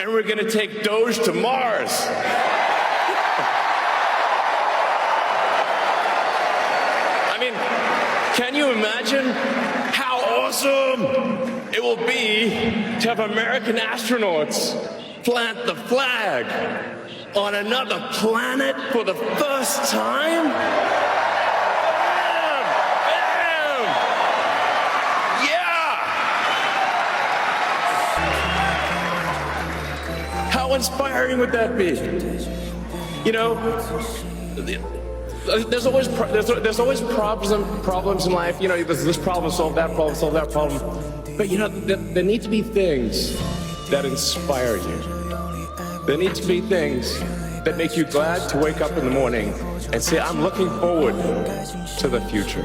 and we're gonna take Doge to Mars. I mean, can you imagine how awesome it will be to have American astronauts plant the flag on another planet for the first time? Bam! Bam! Yeah! How inspiring would that be? You know, there's always problems in life. You know, there's this problem, solve that problem, solve that problem. But you know, there need to be things that inspire you. There need to be things that make you glad to wake up in the morning and say, I'm looking forward to the future.